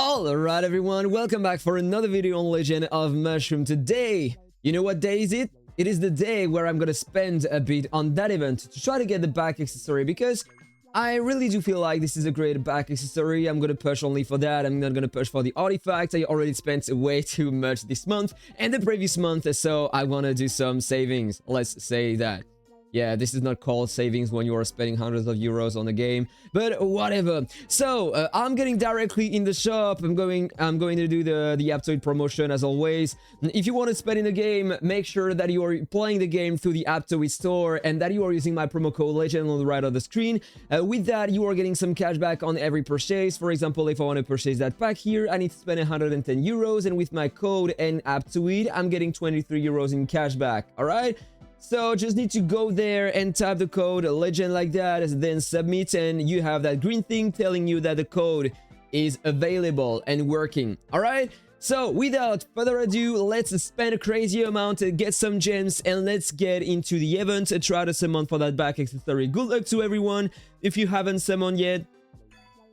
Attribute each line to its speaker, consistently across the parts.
Speaker 1: Alright everyone, welcome back for another video on Legend of Mushroom. Today, you know what day is it? It is the day where I'm gonna spend a bit on that event to try to get the back accessory, because I really do feel like this is a great back accessory. I'm gonna push only for that. I'm not gonna push for the artifacts. I already spent way too much this month and the previous month, so I wanna do some savings. Let's say that. Yeah, this is not called savings when you are spending hundreds of euros on a game, but whatever. So I'm getting directly in the shop. I'm going to do the Aptoide promotion as always. If you want to spend in the game, make sure that you are playing the game through the Aptoide store and that you are using my promo code Legend on the right of the screen. With that, you are getting some cash back on every purchase. For example, if I want to purchase that pack here, I need to spend 110 euros, and with my code and Aptoide, I'm getting 23 euros in cash back. All right. So just need to go there and type the code Legend like that, then submit, and you have that green thing telling you that the code is available and working. All right. So without further ado, let's spend a crazy amount to get some gems and let's get into the event. Try to summon for that back accessory. Good luck to everyone. If you haven't summoned yet,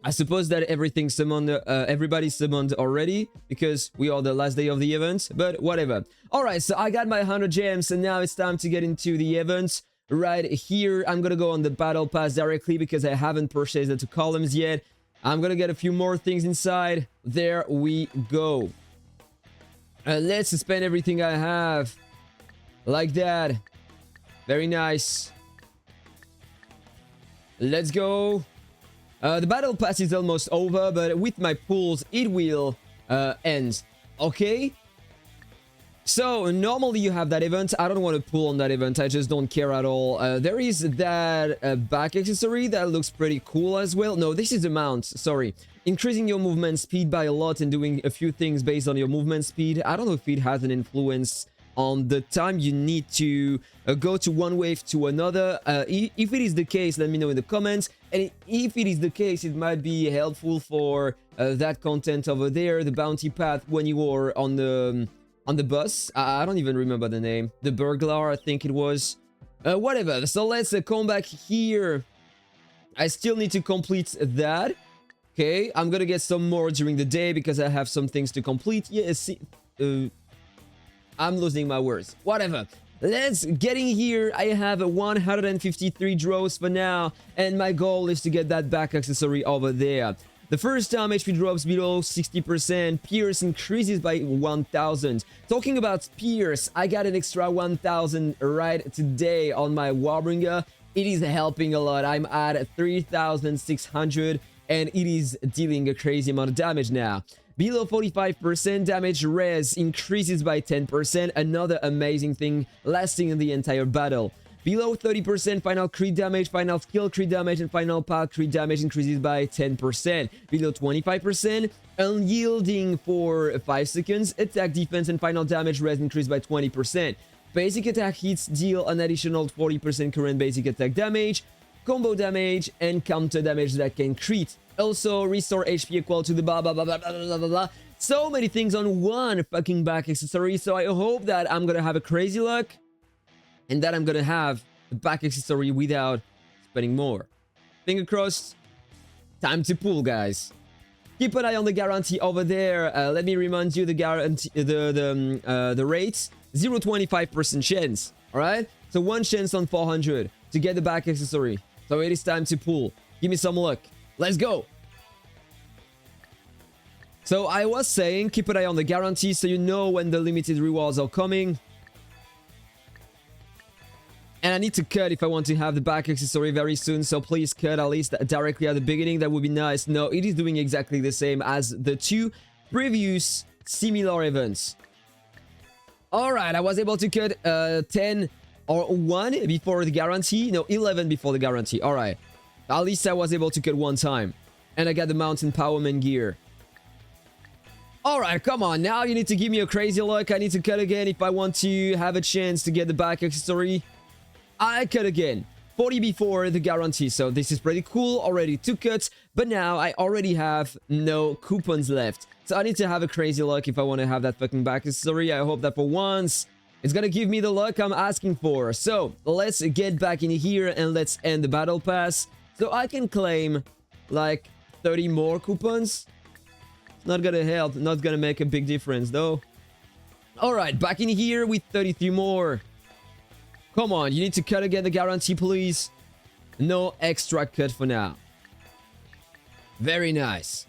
Speaker 1: I suppose that everything summoned, everybody summoned already because we are the last day of the event, but whatever. Alright, so I got my 100 gems and now it's time to get into the event. Right here, I'm gonna go on the battle pass directly because I haven't purchased the 2 columns yet. I'm gonna get a few more things inside. There we go. Let's spend everything I have. Like that. Very nice. Let's go. The battle pass is almost over, but with my pulls, it will end. Okay? So, normally you have that event. I don't want to pull on that event. I just don't care at all. There is that back accessory that looks pretty cool as well. No, this is a mount. Sorry. Increasing your movement speed by a lot and doing a few things based on your movement speed. I don't know if it has an influence on the time you need to go to one wave to another. If it is the case, let me know in the comments. And if it is the case, it might be helpful for that content over there, the bounty path, when you are on the bus. I don't even remember the name. The burglar, I think it was. Whatever. So let's come back here. I still need to complete that. Okay, I'm gonna get some more during the day because I have some things to complete. Yes. I'm losing my words. Whatever. Let's get in here. I have 153 draws for now, and my goal is to get that back accessory over there. The first time HP drops below 60%, Pierce increases by 1000. Talking about Pierce, I got an extra 1000 right today on my Warbringer. It is helping a lot. I'm at 3600, and it is dealing a crazy amount of damage now. Below 45%, damage res increases by 10%, another amazing thing lasting in the entire battle. Below 30%, final crit damage, final skill crit damage, and final power crit damage increases by 10%. Below 25%, unyielding for 5 seconds, attack defense and final damage res increase by 20%. Basic attack hits deal an additional 40% current basic attack damage, combo damage, and counter damage that can crit. Also, restore HP equal to the blah blah blah blah blah blah blah blah. So many things on one fucking back accessory. So I hope that I'm gonna have a crazy luck and that I'm gonna have the back accessory without spending more. Finger crossed. Time to pull, guys. Keep an eye on the guarantee over there. Let me remind you the guarantee, the rates. 0.25% chance. All right. So 1 chance on 400 to get the back accessory. So it is time to pull. Give me some luck. Let's go. So I was saying, keep an eye on the guarantee so you know when the limited rewards are coming. And I need to cut if I want to have the back accessory very soon. So please cut at least directly at the beginning. That would be nice. No, it is doing exactly the same as the 2 previous similar events. Alright, I was able to cut 10 or 1 before the guarantee. No, 11 before the guarantee. Alright. At least I was able to cut 1 time. And I got the mountain powerman gear. Alright, come on. Now you need to give me a crazy luck. I need to cut again if I want to have a chance to get the back accessory. I cut again. 40 before the guarantee. So this is pretty cool. Already 2 cuts. But now I already have no coupons left. So I need to have a crazy luck if I want to have that fucking back accessory. I hope that for once it's gonna give me the luck I'm asking for. So let's get back in here and let's end the battle pass. So I can claim like 30 more coupons. Not gonna help, not gonna make a big difference though. Alright, back in here with 33 more. Come on, you need to cut again the guarantee, please. No extra cut for now. Very nice.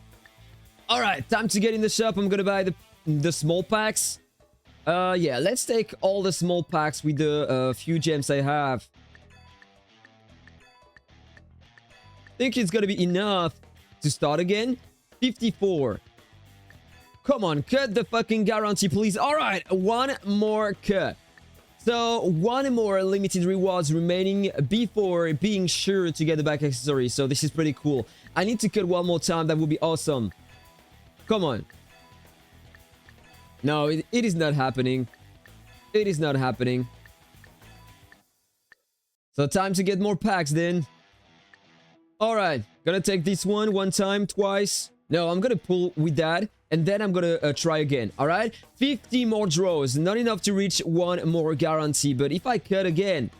Speaker 1: Alright, time to get in the shop. I'm gonna buy the small packs. Yeah, let's take all the small packs with the few gems I have. Think it's gonna be enough to start again. 54. Come on, cut the fucking guarantee, please. Alright, one more cut. So, one more limited rewards remaining before being sure to get the back accessory. So, this is pretty cool. I need to cut one more time. That would be awesome. Come on. No, it is not happening. It is not happening. So, time to get more packs then. Alright, gonna take this one time, twice. No, I'm gonna pull with that. And then I'm gonna try again, alright? 50 more draws. Not enough to reach one more guarantee. But if I cut again...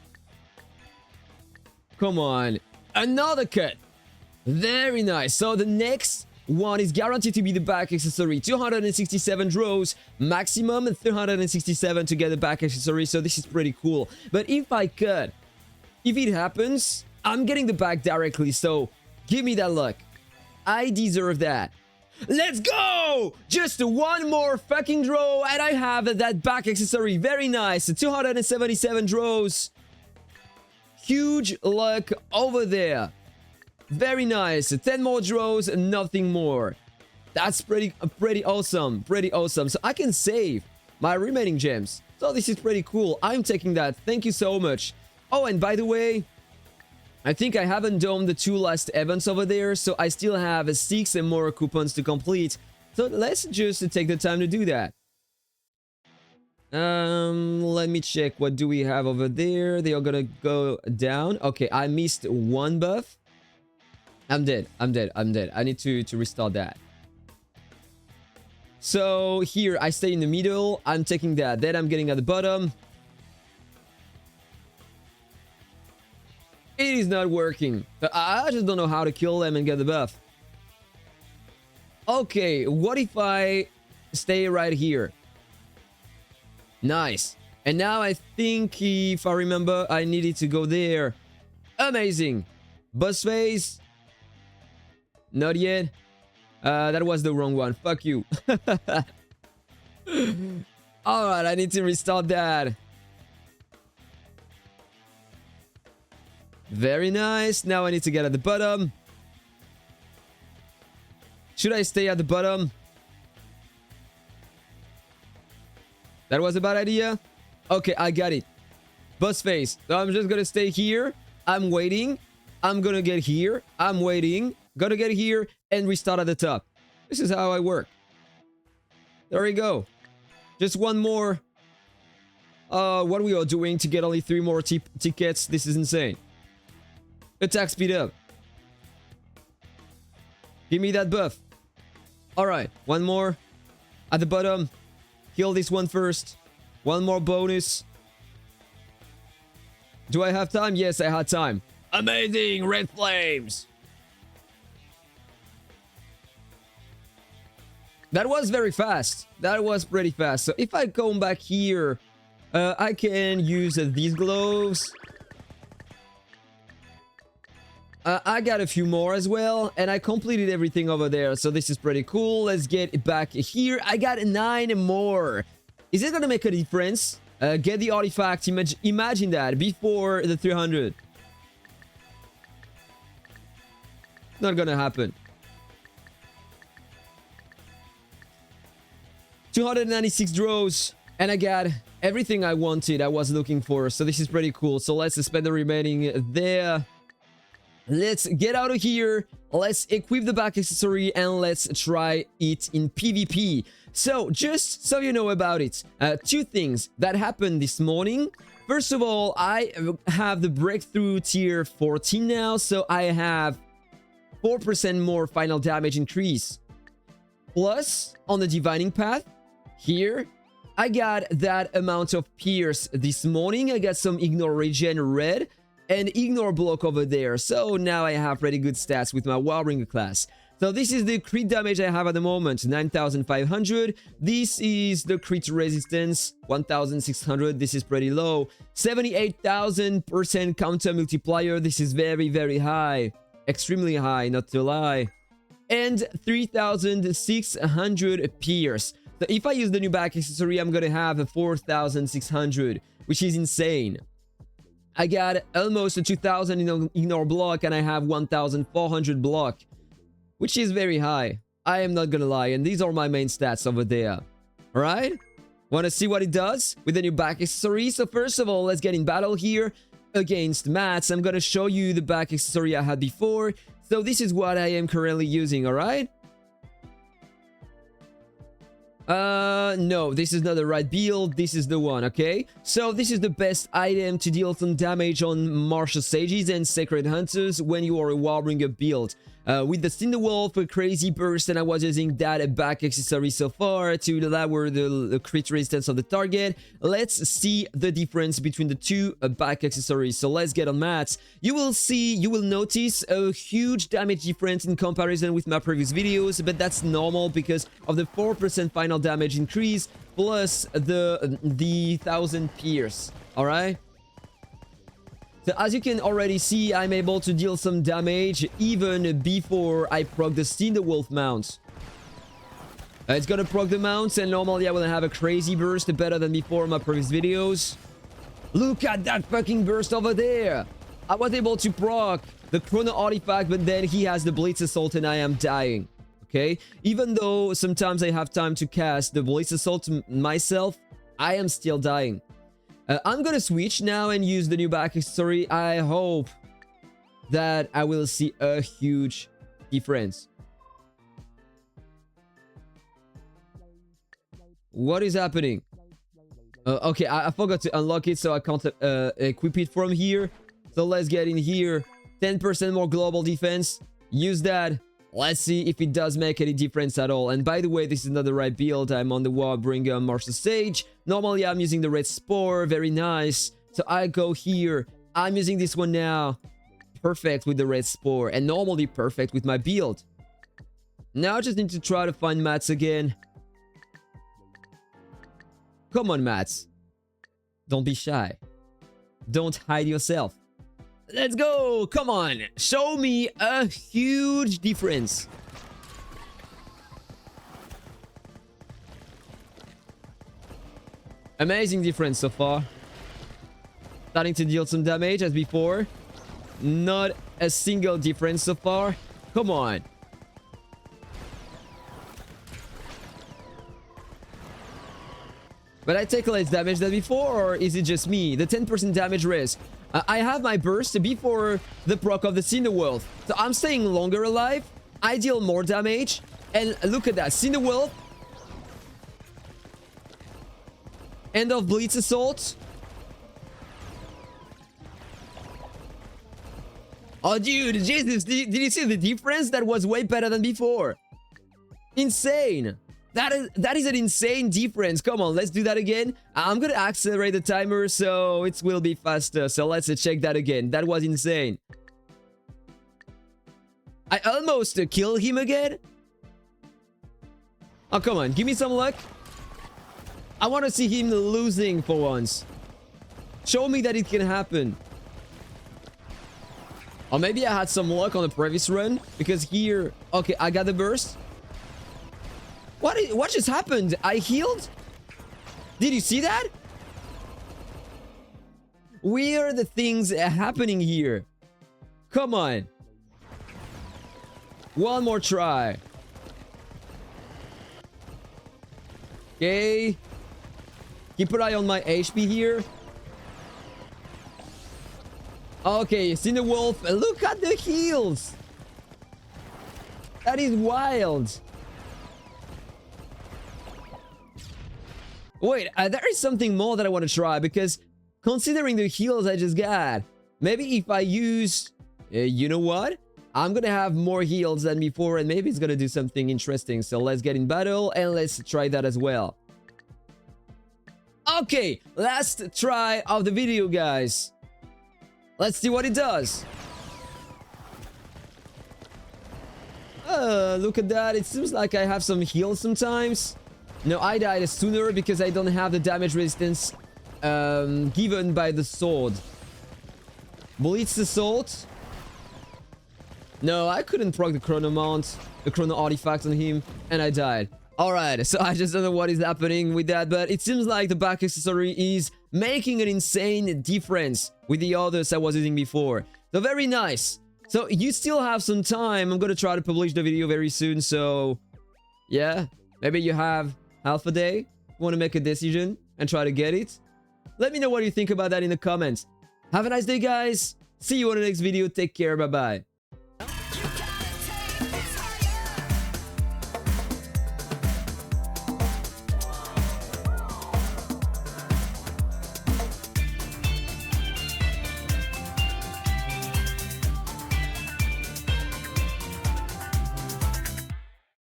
Speaker 1: Come on. Another cut. Very nice. So the next one is guaranteed to be the back accessory. 267 draws. Maximum 367 to get the back accessory. So this is pretty cool. But if I cut... If it happens, I'm getting the back directly. So give me that luck. I deserve that. Let's go! Just one more fucking draw and I have that back accessory. Very nice. 277 draws. Huge luck over there. Very nice. 10 more draws, nothing more. That's pretty awesome. Pretty awesome. So I can save my remaining gems. So this is pretty cool. I'm taking that. Thank you so much. Oh, and by the way, I think I haven't done the 2 last events over there, so I still have 6 and more coupons to complete. So let's just take the time to do that. Let me check. What do we have over there? They are gonna go down. Okay, I missed one buff. I'm dead. I'm dead. I'm dead. I need to restart that. So here, I stay in the middle. I'm taking that. Then I'm getting at the bottom. It is not working. I just don't know how to kill them and get the buff. Okay, what if I stay right here? Nice. And now I think, if I remember, I needed to go there. Amazing. Boss phase. Not yet. That was the wrong one. Fuck you. Alright, I need to restart that. Very nice. Now I need to get at the bottom. Should I stay at the bottom? That was a bad idea. Okay, I got it. Boss phase. So I'm just gonna stay here. I'm waiting. I'm gonna get here. I'm waiting. Gonna get here and restart at the top. This is how I work. There we go. Just one more. What we are doing to get only 3 more tickets. This is insane. Attack speed up. Give me that buff. Alright, one more. At the bottom. Kill this one first. One more bonus. Do I have time? Yes, I had time. Amazing! Red flames! That was very fast. That was pretty fast. So if I come back here, I can use these gloves. I got a few more as well, and I completed everything over there, so this is pretty cool. Let's get back here. I got 9 more. Is it gonna make a difference? Get the artifact. Imagine that before the 300. Not gonna happen. 296 draws, and I got everything I wanted, I was looking for, so this is pretty cool. So let's spend the remaining there. Let's get out of here. Let's equip the back accessory and let's try it in PvP. So, just so you know about it, 2 things that happened this morning. First of all, I have the breakthrough tier 14 now, so I have 4% more final damage increase. Plus, on the divining path, here, I got that amount of pierce this morning. I got some ignore regen red and ignore block over there. So now I have pretty good stats with my Warbringer class. So this is the crit damage I have at the moment, 9,500. This is the crit resistance, 1,600. This is pretty low. 78,000% counter multiplier. This is very, very high. Extremely high, not to lie. And 3,600 pierce. So if I use the new back accessory, I'm gonna have a 4,600, which is insane. I got almost a 2,000 ignore block, and I have 1,400 block, which is very high. I am not gonna lie, and these are my main stats over there. Alright? Wanna see what it does with the new back accessory? So first of all, let's get in battle here against Mats. I'm gonna show you the back accessory I had before. So this is what I am currently using, alright? No, this is not the right build. This is the one, okay? So this is the best item to deal some damage on martial sages and sacred hunters when you are a Warbringer build. With the Cinderwolf, a crazy burst, and I was using that back accessory so far to lower the crit resistance of the target. Let's see the difference between the two back accessories. So let's get on Mats. You will notice a huge damage difference in comparison with my previous videos, but that's normal because of the 4% final damage increase plus the 1,000 pierce. All right. So as you can already see, I'm able to deal some damage even before I proc the Cinderwolf mount. It's gonna proc the mounts, and normally I will have a crazy burst better than before in my previous videos. Look at that fucking burst over there! I was able to proc the Chrono Artifact, but then he has the Blitz Assault and I am dying. Okay? Even though sometimes I have time to cast the Blitz Assault myself, I am still dying. I'm gonna switch now and use the new back accessory. I hope that I will see a huge difference. What is happening? Okay, I forgot to unlock it, so I can't equip it from here. So let's get in here. 10% more global defense. Use that. Let's see if it does make any difference at all. And by the way, this is not the right build. I'm on the Warbringer Martial Sage. Normally, I'm using the Red Spore. Very nice. So I go here. I'm using this one now. Perfect with the Red Spore. And normally perfect with my build. Now I just need to try to find Mats again. Come on, Mats. Don't be shy. Don't hide yourself. Let's go! Come on! Show me a huge difference. Amazing difference so far. Starting to deal some damage as before. Not a single difference so far. Come on. But I take less damage than before, or is it just me? The 10% damage risk. I have my burst before the proc of the Cinderwolf. So I'm staying longer alive. I deal more damage. And look at that. Cinderwolf. End of Blitz Assault. Oh, dude. Jesus. Did you see the difference? That was way better than before. Insane. That is an insane difference. Come on, let's do that again. I'm gonna accelerate the timer so it will be faster. So let's check that again. That was insane. I almost killed him again. Oh, come on. Give me some luck. I want to see him losing for once. Show me that it can happen. Or maybe I had some luck on the previous run. Because here... Okay, I got the burst. What just happened? I healed? Did you see that? Weird things happening here. Come on. One more try. Okay. Keep an eye on my HP here. Okay, Cinderwolf. Look at the heals. That is wild. Wait, there is something more that I want to try, because considering the heals I just got, maybe if I use... you know what? I'm gonna have more heals than before, and maybe it's gonna do something interesting. So let's get in battle, and let's try that as well. Okay, last try of the video, guys. Let's see what it does. yeah, look at that. It seems like I have some heals sometimes. No, I died sooner because I don't have the damage resistance given by the sword. Blitz Assault. No, I couldn't proc the chrono mount, the chrono artifact on him, and I died. Alright, so I just don't know what is happening with that, but it seems like the back accessory is making an insane difference with the others I was using before. So very nice. So you still have some time. I'm gonna try to publish the video very soon, so yeah, maybe you have half a day. Want to make a decision and try to get it? Let me know what you think about that in the comments. Have a nice day, guys. See you on the next video. Take care. Bye-bye.